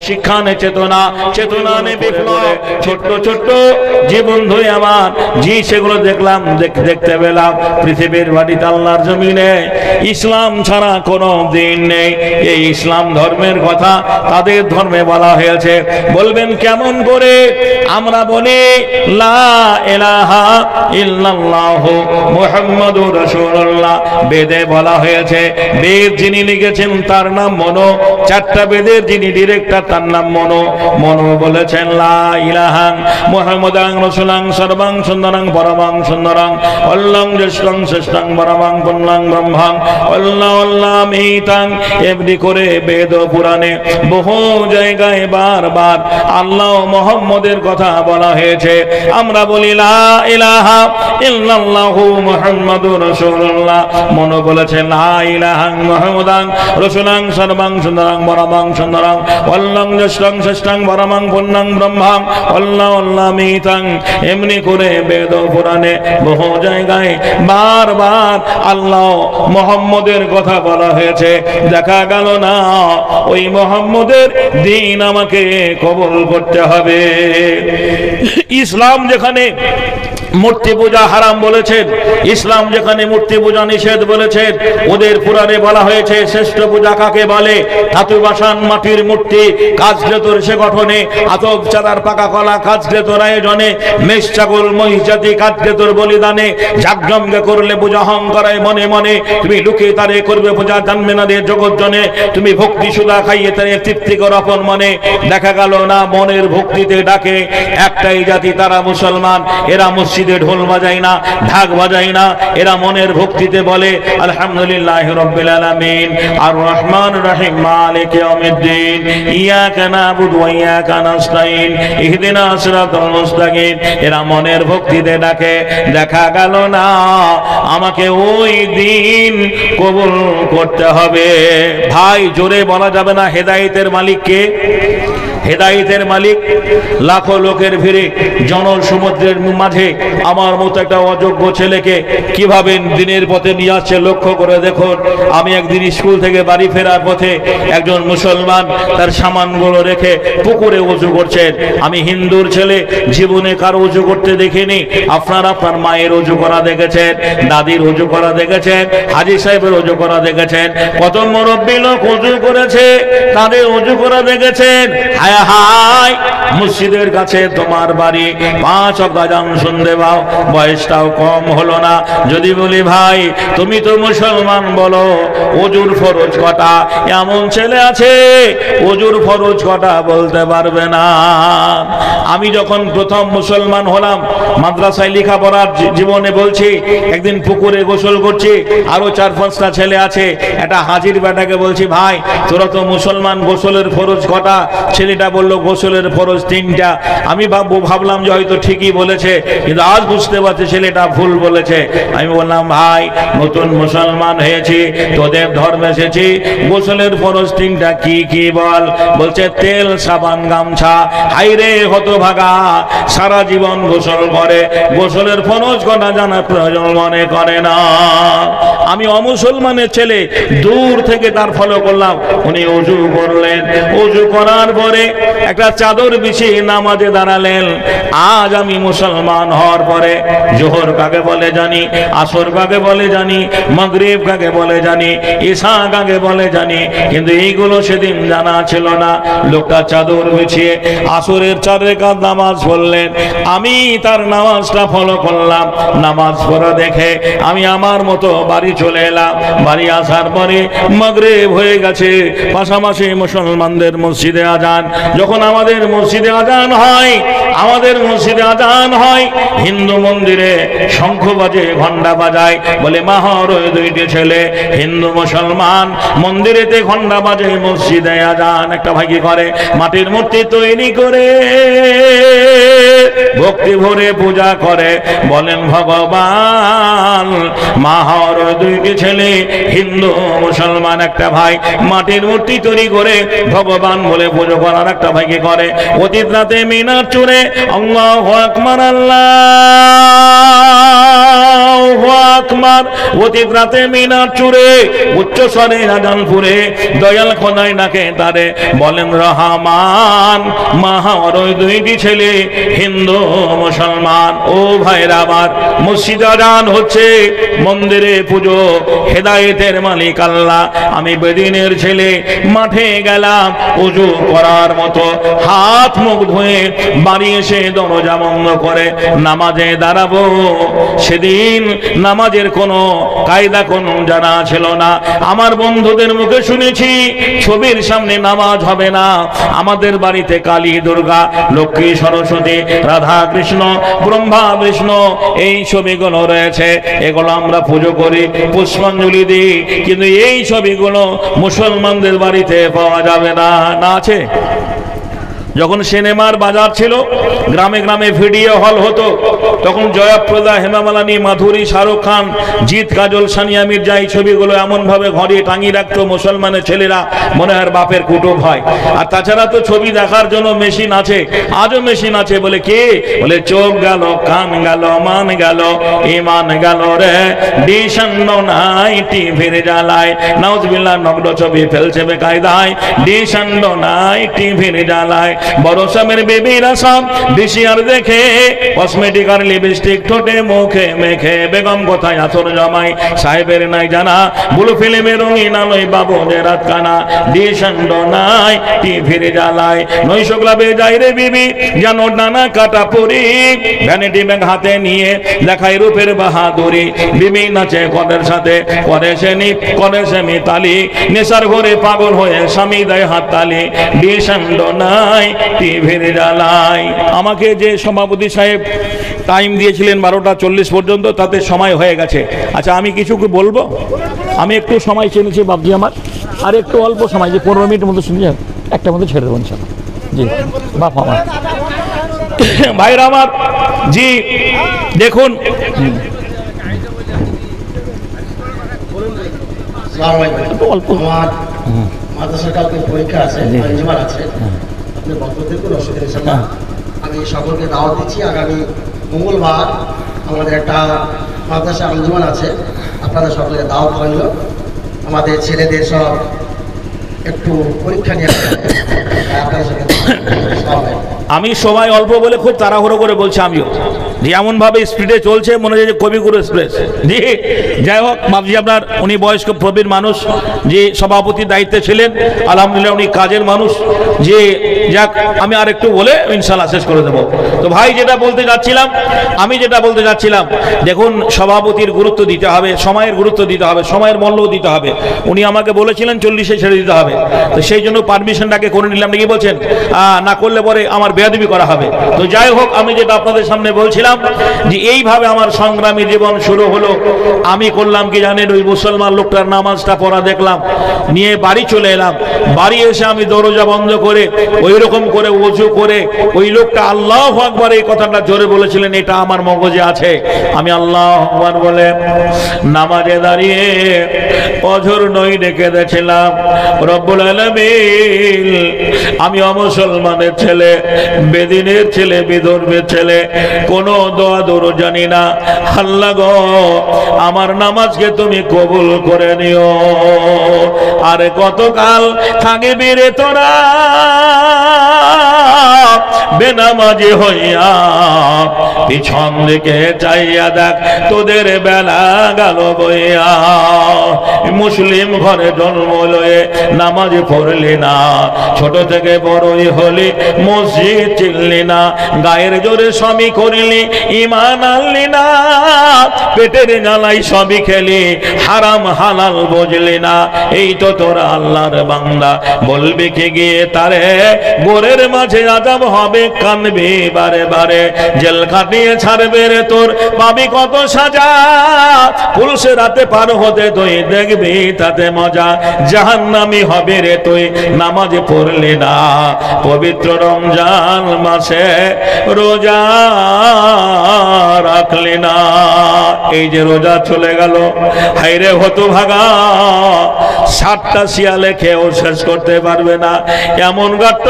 শিক্ষা নে চেতনা, চেতনা নে বিপ্লব। ছোট্ট ছোট্ট যে বন্ধু আমার জি সেগুলো দেখলাম, দেখতে পেলাম পৃথিবীর মাটিতে আল্লাহর জমিনে ইসলাম ছাড়া কোনো দিন নেই। এই ইসলাম ধর্মের কথা তাদের ধর্মে বলা হয়েছে। বলবেন কেমন করে? আমরা বলি লা ইলাহা ইল্লাল্লাহ মুহাম্মাদুর রাসূলুল্লাহ। বেদে বলা হয়েছে, বেদ যিনি লিখেছেন তার নাম মনো। চারটা বেদের যিনি ডিরেক্টর তার নাম মনো। মনো বলেছেন লা ইলাহা মুহাম্মাদান রাসূলাং সর্বাং সুন্দরং পরমাং সুন্দরং অল্লাং জ্যেষ্ঠং শ্রেষ্ঠং পরমাং পুণ্যং ব্রহ্মাং অল্লাহ অল্লাহ মিতাং। এমনি করে বেদ পুরাণে বহু জায়গায় বারবার আল্লাহ মুহাম্মদের কথা বলা হয়েছে। আমরা বলি লা ইলাহা ইল্লাল্লাহু মুহাম্মাদুর রাসূলুল্লাহ। মনো বলেছেন লা ইলাহা মুহাম্মাদান রাসূলাং সর্বাং সুন্দরং পরমাং সুন্দরং অল্লাং জ্যেষ্ঠং শ্রেষ্ঠং পরমাং পুণ্যং ব্রহ্মাং অল্লাহ অল্লাহ মিতাং। এমনি করে বেদ পুরাণে বহু জায়গায় বারবার আল্লাহ মুহাম্মদের কথা বলা হয়েছে। দেখা গেল না ওই মুহাম্মদের দিন আমাকে কবুল করতে হবে। ইসলাম যেখানে মূর্তি পূজা হারাম বলেছেন, ইসলাম যেখানে মূর্তি পূজা নিষেধ বলেছেন, ওদের পুরাণে বলা হয়েছে শ্রেষ্ঠ পূজা কাকে বলে? ধাতু বাসান মাটির মূর্তি, কাজগ্রেতর সে গঠনে, আতপ চাঁদার পাকা কলা কাজগ্রেতর আয়োজনে, মেষ ছাগল মহিষ জাতি কাজগ্রেতর বলিদানে, জাগজমকে করলে পূজা হং করায় মনে মনে, তুমি লুকিয়ে তারে করবে পূজা জানবে না রে জগৎ জনে, তুমি ভক্তি সুধা খাইয়ে তারে তৃপ্তি কর আপন মনে। দেখা গেল না মনের ভক্তিতে ডাকে একটাই জাতি, তারা মুসলমান। এরা মসজিদে ঢোল বাজায় না, ঢাক বাজায় না, এরা মনের ভক্তিতে বলে আলহামদুলিল্লাহি রাব্বিল আলামিন আর রহমান রহিম মালিক ইয়াউমিদ্দিন ইয়াকা নাবুদু ওয়া ইয়াকা নাস্তাইন ইহদিনাস সিরাতাল মুস্তাকিম। এরা মনের ভক্তিতে ডাকে। দেখা গেল না আমাকে ওই দিন কবুল করতে হবে। ভাই জোরে বলা যাবে না হেদায়েতের মালিক কে? হেদায়েতের মালিক লাখো লোকের ভিড়ে জনসমুদ্রের মাঝে আমার মতো একটা অযোগ্য ছেলেকে কিভাবে দিনের পথে নিয়ে আসছে লক্ষ্য করে দেখুন। আমি একদিন স্কুল থেকে বাড়ি ফেরার পথে একজন মুসলমান তার সামানগুলো রেখে পুকুরে ওযু করছেন। আমি হিন্দুর ছেলে, জীবনে কারো ওযু করতে দেখিনি। আপনারা আপনার মায়ের ওযু করা দেখেছেন, দাদির ওযু করা দেখেছেন, হাজী সাহেবের ওযু করা দেখেছেন, কত মুরব্বী লোক ওযু করেছে তাদের ওযু করা দেখেছেন। হায় হায় মসজিদের কাছে তোমার বাড়ি, 5 ওয়াক্ত আযান শুনতে পাও, বয়সটাও কম হলো না। যদি বলি ভাই তুমি তো মুসলমান, বলো ওযুর ফরজ কটা? এমন ছেলে আছে ওযুর ফরজ কটা বলতে পারবে না। আমি যখন প্রথম মুসলমান হলাম মাদ্রাসায় লেখাপড়ার জীবনে বলছি, একদিন পুকুরে গোসল করছি, আরো 4-5টা ছেলে আছে। একটা হাজির বেটাকে বলছি ভাই তোরা তো মুসলমান, গোসলের ফরজ কটা? ছেলেটা বলল গোসলের ফরজ 3টা। আমি ভাবলাম যে হয়তো ঠিকই বলেছে, কিন্তু আজ বুঝতে পারছি ছেলেটা ভুল বলেছে। আমি বললাম ভাই নতুন মুসলমান হয়েছি, তোদের ধর্মে এসেছি, গোসলের ফরজ 3টা কি কি বল? বলছে তেল, সাবান, গামছা। হাইরে হতভাগা, সারা জীবন গোসল করে, গোসলের ফরজ কটা জানা প্রয়োজন মনে করে না। আমি অমুসলমানের ছেলে, দূর থেকে তার ফলো করলাম। উনি ওযু করলেন, ওযু করার পরে একটা চাদর বিছিয়ে নামাজে দাঁড়ালেন। আজ আমি মুসলমান হওয়ার পরে জোহর কাকে বলে জানি, আসর কাকে বলে জানি, মাগরিব কাকে বলে জানি, ইশা কাকে বলে জানি, কিন্তু এইগুলো সেদিন জানা ছিল না। লোকটা চাদর বিছিয়ে আসরের 4 রাকাত নামাজ পড়লেন। আমি তার নামাজটা ফলো করলাম। নামাজ পড়া দেখে আমি আমার মতো বাড়ি চলে এলাম। বাড়ি আসার পরে মাগরিব হয়ে গেছে, পাশাপাশি মুসলমানদের মসজিদে আজান। যখন আমাদের মসজিদে আজান হয়, হিন্দু মন্দিরে শঙ্খ বাজে, ঘন্টা বাজায়, বলে মাহর ওই 2টি ছেলে হিন্দু মুসলমান মন্দিরেতে ঘন্টা বাজে, মসজিদে আজান। একটা ভাই কি করে? মাটির মূর্তি তৈরি করে ভক্তি ভরে পূজা করে, বলেন ভগবান। মাহর ওই 2টি ছেলে হিন্দু মুসলমান, একটা ভাই মাটির মূর্তি তৈরি করে ভগবান বলে পুজো করার আরেকটা ভাইকে করে। অতীত রাতে মিনার চুরে আল্লাহু আকবার, আল্লাহু আকবার। অতীত রাতে মিনার চুরে উচ্চ স্বরে আজান পুরে দয়াল খোদাই ডাকে তারে, বলেন রহমান। মাহার ওই দুইটি ছেলে হিন্দু মুসলমান। ও ভাইরা আমার, মসজিদ আজান হচ্ছে, মন্দিরে পুজো, হেদায়েতের মালিক আল্লাহ। আমি বেদিনের ছেলে মাঠে গেলাম উজু করার মতো, হাত মুখ ধুয়ে বাড়ি এসে দরজা বন্ধ করে নামাজে দাঁড়াবো। সেদিন নামাজের কোনো কায়দা কোনো জানা ছিল না। আমার বন্ধুদের মুখে শুনেছি ছবির সামনে নামাজ হবে না। আমাদের বাড়িতে কালী, দুর্গা, লক্ষ্মী, সরস্বতী, রাধা, কৃষ্ণ, ব্রহ্মা, বিষ্ণু এই ছবিগুলো রয়েছে। এগুলো আমরা পুজো করি, পুষ্পাঞ্জলি দিই, কিন্তু এই ছবিগুলো মুসলমানদের বাড়িতে পাওয়া যাবে না। না আছে? যখন সিনেমার বাজার ছিল, গ্রামে গ্রামে ভিডিও হল হতো, তখন জয়াপ্রদা, হেমা মালিনী, মাধুরী, শাহরুখ খান, জিৎ, কাজল, সানিয়া মির্জা এই ছবিগুলো এমন ভাবে ঘরে টাঙিয়ে রাখতো মুসলমানের ছেলেরা মনে হয় বাপের কুটুম হয়। আর তাছাড়া তো ছবি দেখার জন্য মেশিন আছে, আজও মেশিন আছে। বলে কে? বলে চোখ গেল, কান গেল, মান গেল, ইমান গেল রে, ডিশান্ন নাই টিভির জ্বালায়। নাউজুবিল্লাহ, নগ্ন ছবি ফেলছে বেকায়দায়, ডিশান্ন নাই টিভির জ্বালায়। বড় স্বামীর বেবিরা সব ডিসিআর দেখে, কসমেটিক আর লিপস্টিক ঠোঁটে মুখে মেখে, বেগম কোথায় আসর জমাই সাহেবের নাই জানা, ব্লু ফিল্মের রঙিন আলোয় বাবুদের রাত কানা, ডিশান্ড নাই টিভির জ্বালায়। নৈশ ক্লাবে যাই রে বিবি যেন নানা কাটা পরি, ভ্যানিটি ব্যাগ হাতে নিয়ে দেখায় রূপের বাহাদুরি, বিবি নাচে কদের সাথে, করে সে নিপ, করে সে মিতালি, নেশার ঘরে পাগল হয়ে স্বামী দেয় হাততালি, ডিশান্ড নাই টিভির জ্বালায়। আমাকে যে সভাপতি সাহেব টাইম দিয়েছিলেন 12:40 পর্যন্ত, তাতে সময় হয়ে গেছে। আচ্ছা, আমি কিছু বলবো? আমি একটু সময় চেয়েছি বাবজি আমার, আর একটু অল্প সময়, যে 15 মিনিটের মধ্যে শুনে একটা মধ্যে ছেড়ে দেবেন ইনশাআল্লাহ। জি বাপ আমার, ভাইরা আমার, জি দেখুন, অল্প মাদ্রাসার কালকে পরীক্ষা আছে, আঞ্জুমান আছে, আপনি বক্তব্যের কোনো অসুবিধা ইনশাআল্লাহ। আমি সকলকে দাওয়াত দিচ্ছি, আগামী মঙ্গলবার আমাদের একটা মাদ্রাসা আঞ্জুমান আছে, আপনাদের সকলকে দাওয়াত রইল। আমাদের ছেলেদের সব একটু পরীক্ষা নিয়ে আপনাদের সাথে আমি সময় অল্প বলে খুব তাড়াহুড়ো করে বলছি আমিও, যে এমন ভাবে স্পিডে চলছে মনে হয় যে কবিগুরু এক্সপ্রেস। জি যাই হোক, বাবজি আপনার উনি বয়স্ক প্রবীণ মানুষ, যে সভাপতির দায়িত্বে ছিলেন, আলহামদুলিল্লাহ উনি কাজের মানুষ। যে যাক, আমি আর একটু বলে ইনশাআল্লাহ শেষ করে দেবো। তো ভাই যেটা বলতে যাচ্ছিলাম, দেখুন সভাপতির গুরুত্ব দিতে হবে, সময়ের গুরুত্ব দিতে হবে, সময়ের মূল্য দিতে হবে। উনি আমাকে বলেছিলেন 40-এ ছেড়ে দিতে হবে, তো সেই জন্য পারমিশনটাকে করে নিলাম। নাকি বলছেন না করলে পরে আমার বেয়াদবি করা হবে। তো যাই হোক, আমি যেটা আপনাদের সামনে বলছিলাম, যে এইভাবে আমার সংগ্রামী জীবন শুরু হলো। আমি করলাম কি জানেন, ওই মুসলমান লোকটার নামাজটা পড়া দেখলাম, নিয়ে বাড়ি চলে এলাম। বাড়ি এসে আমি দরজা বন্ধ করে ওই রকম করে ওযু করে, ওই লোকটা আল্লাহু আকবার এই কথাটা জোরে বলেছিলেন, এটা আমার মগজে আছে। আমি আল্লাহু আকবার বলে নামাজে দাঁড়িয়ে অঝর নই ডেকে দিয়েছিলাম, রব্বুল আলামিন, আমি অমুসলমানের ছেলে, বেদিনের ছেলে, বিধর্মের ছেলে, কোনো দোয়া দরুদ জানি না, আল্লাহ গো আমার নামাজকে তুমি কবুল করে নিও। আরে কতকাল থাকবি রে তোরা বেনামাজি হইয়া, পিছন দিকে চাইয়া দেখ তোদের বেলা গেল বইয়া। মুসলিম ঘরে জন্ম লয়ে নামাজ পড়লি না, ছোট থেকে বড়ই হলি মসজিদ চিনলি না, গায়ের জোরে স্বামী করিলি ইমান আনলি না, পেটের জ্বালাই সবই খেলি হারাম হালাল বুঝলি না। এই তো তোরা আল্লাহর বান্দা, বলবি কি গিয়ে তারে গোরের মাঝে আযাব হবে, কানবি বারে বারে, জেল কাটিয়ে ছাড়বে রে তোর পাবি কত সাজা, পুলিশে রাতে পার হতে তুই দেখবি তাতে মজা, জাহান্নামী হবে রে তুই নামাজ পড়লি না, পবিত্র রমজান মাসে রোজা রাখলি না। এই যে রোজা চলে গেল, হায়রে হতভাগা, 60টা শিয়ালে খেয়েও শেষ করতে পারবে না এমন গাট্টা